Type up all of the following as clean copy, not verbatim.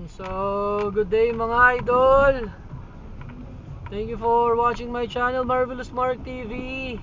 So, good day mga idol. Thank you for watching my channel, Marvelous Mark TV.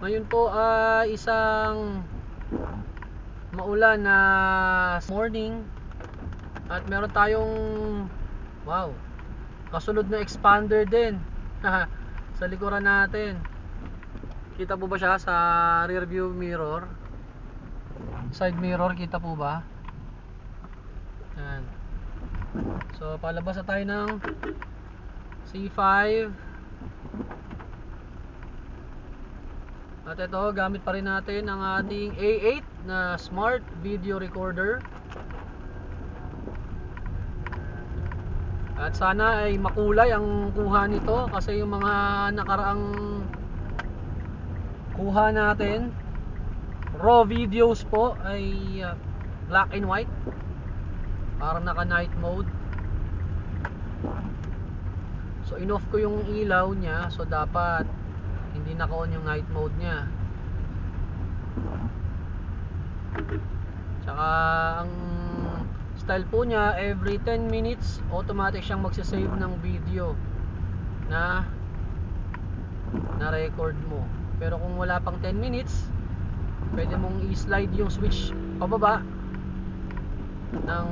Ngayon po ay isang maulan na morning. At meron tayong kasunod na expander din sa likuran natin. Kita po ba siya sa rear view mirror? Side mirror, kita po ba? Yan. So palabas na tayo ng C5. At ito, gamit pa rin natin ang ating A8 na smart video recorder. At sana ay makulay ang kuha nito, kasi yung mga nakaraang kuha natin raw videos po ay black and white, parang naka night mode. So in-off ko yung ilaw niya, so dapat hindi naka-on yung night mode niya. Tsaka ang style po niya, every 10 minutes automatic siyang magsasave ng video na record mo. Pero kung wala pang 10 minutes, pwede mong i-slide yung switch pababa ng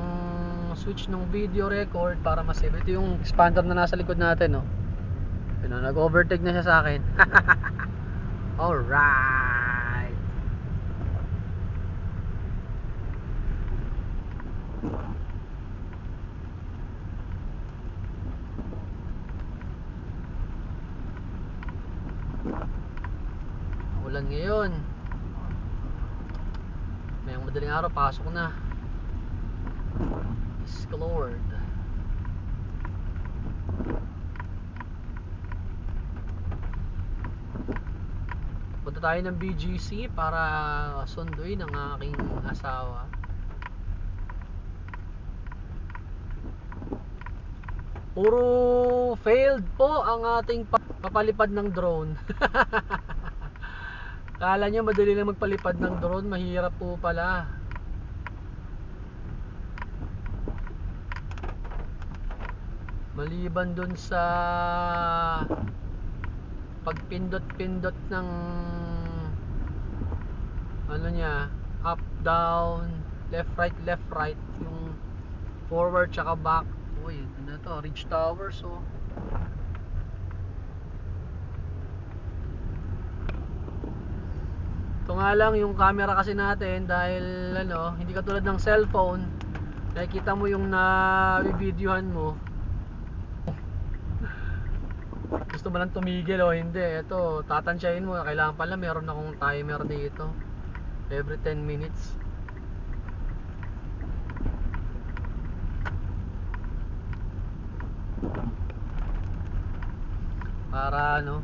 switch ng video record para ma-save. Ito yung expander na nasa likod natin, no? Yun, nag-overtake na siya sa akin. Alright. Ulan ngayon. Mayang madaling araw, pasok na. Lord. Punta tayo ng BGC para sunduin ang aking asawa. Puro failed po ang ating papalipad ng drone. Kala nyo madali lang magpalipad ng drone, mahirap po pala. Maliban dun sa pagpindot-pindot ng ano niya, up, down, left, right, yung forward tsaka back. Uy, ano to, Ridge Towers, oh. Ito nga lang yung camera kasi natin, dahil ano, hindi katulad ng cellphone, nakikita mo yung na-videohan mo. Gusto mo lang tumigil o hindi, ito tatansyahin mo. Kailangan pala meron akong timer dito, every 10 minutes. Para ano,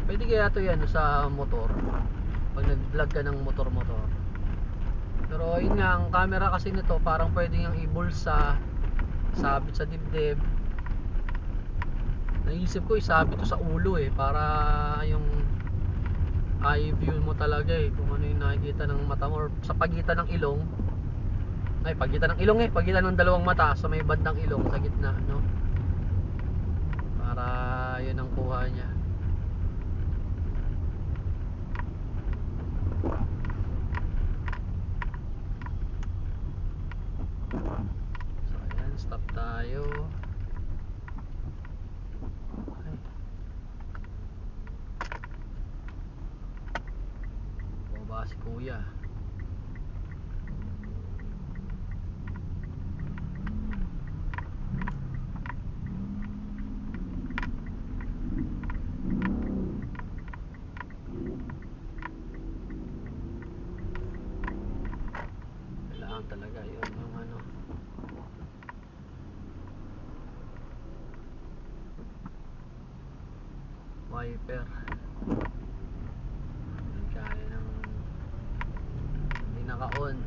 pwede kaya ito yan sa motor, pag nag-vlog ka ng motor. Pero yun nga, ang camera kasi nito parang pwede yung ibulsa, sabit sa dibdib. Naisip ko isabit to sa ulo para yung eye view mo talaga kung ano yung nakikita ng mata mo, or sa pagitan ng ilong. Pagitan ng dalawang mata, sa may bandang ilong, sa gitna, no? Para yun ang kuha niya. So ayan, stop tayo. Baba si kuya. Kailangan talaga yun yung ano, wiper. Hindi kaya ng hindi naka-on.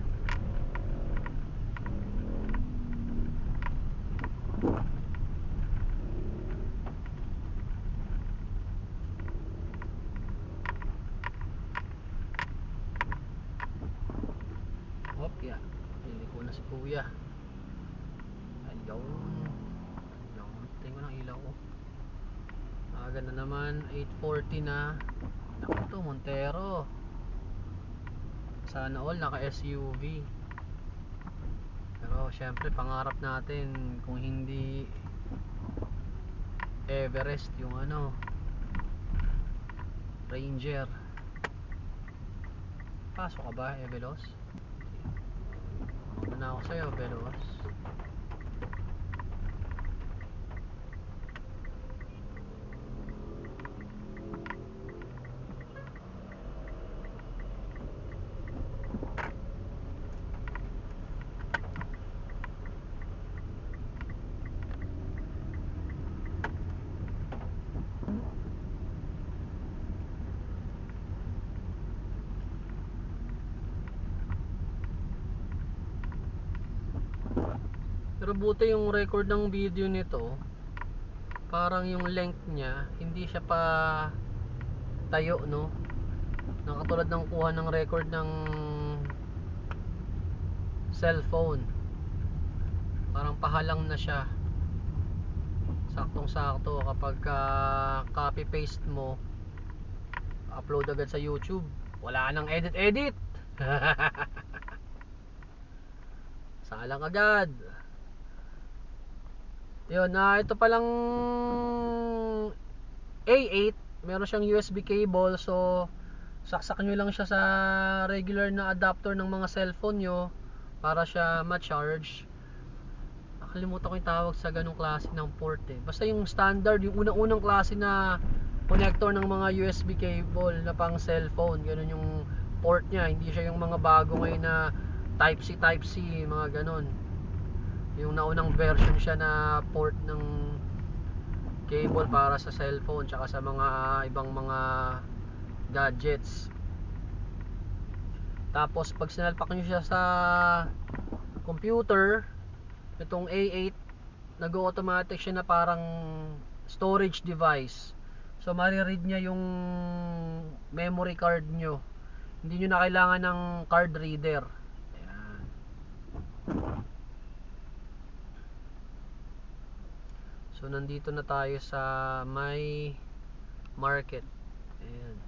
Yung tingin ko ng ilaw ko. Ganda naman, 840 na. Ito, Montero. Sana all naka SUV. Pero syempre pangarap natin kung hindi Everest yung ano, Ranger. Pasok ka ba, Veloz? Muna ako sa'yo, Veloz. Pero buti yung record ng video nito, parang yung length niya hindi siya pa tayo, no? Nakatulad ng kuha ng record ng cellphone, parang pahalang na siya, saktong sakto. Kapag copy paste mo, upload agad sa YouTube, wala nang edit salang agad. Yun, ito palang A8, meron siyang USB cable, so saksak nyo lang siya sa regular na adapter ng mga cellphone nyo para siya ma-charge. Nakalimutan ko yung tawag sa ganong klase ng port eh. Basta yung standard, yung unang-unang klase na connector ng mga USB cable na pang cellphone, ganun yung port niya. Hindi siya yung mga bago ngayon na Type-C, mga ganon. Yung naunang version siya na port ng cable para sa cellphone tsaka sa mga ibang mga gadgets. Tapos pag sinalpak nyo siya sa computer, itong A8, nag-automatic siya na parang storage device. So mariread niya yung memory card nyo. Hindi nyo na kailangan ng card reader. Ayan. So nandito na tayo sa may market. Ayan.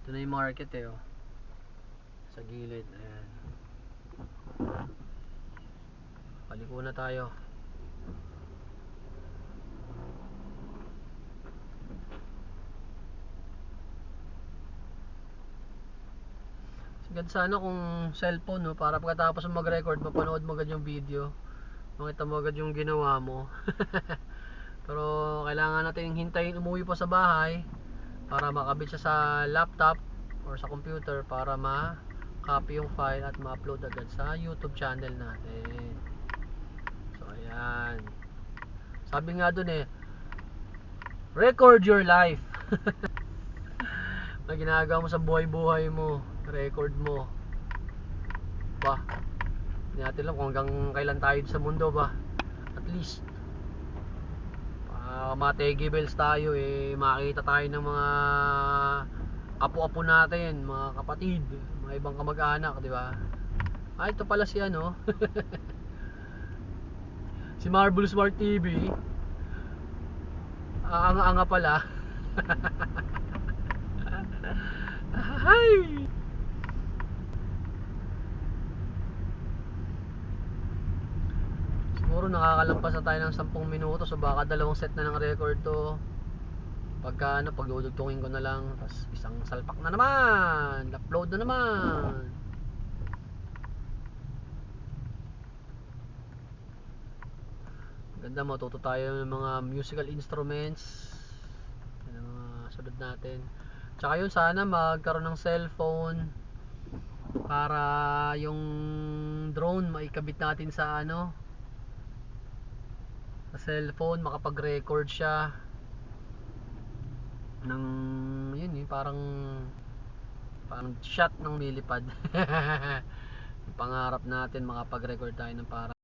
Ito na yung market eh, oh. Sa gilid. Ayan. Paliko na tayo. Ganda sana kung cellphone, no, para pagkatapos mo mag-record, mapanood mo agad yung video, makita mo agad yung ginawa mo. Pero kailangan natin hintayin umuwi pa sa bahay para makabit siya sa laptop or sa computer para ma-copy yung file at ma-upload agad sa YouTube channel natin. So ayan, sabi nga dun eh, record your life. Na ginagawa mo sa buhay-buhay mo, record mo ba. Hindi natin alam kung hanggang kailan tayo sa mundo ba. At least mategi bells tayo eh, makita tayo ng mga apo-apo natin, mga kapatid, mga ibang kamag-anak, di ba? Ito pala si ano si Marble Smart TV. Anga-anga pala. Hi. Siguro nakakalampas na tayo ng 10 minuto, so baka dalawang set na ng record to. Pagka ano, pagdudugtungin ko na lang, tapos isang salpak na naman, upload na naman. Ganda, matuto tayo ng mga musical instruments. Yan ang mga sunod natin. Tsaka yun, sana magkaroon ng cellphone para yung drone maikabit natin sa ano, sa cellphone, makapag-record siya ng yun, parang shot ng milipad. Pangarap natin makapag-record tayo ng parang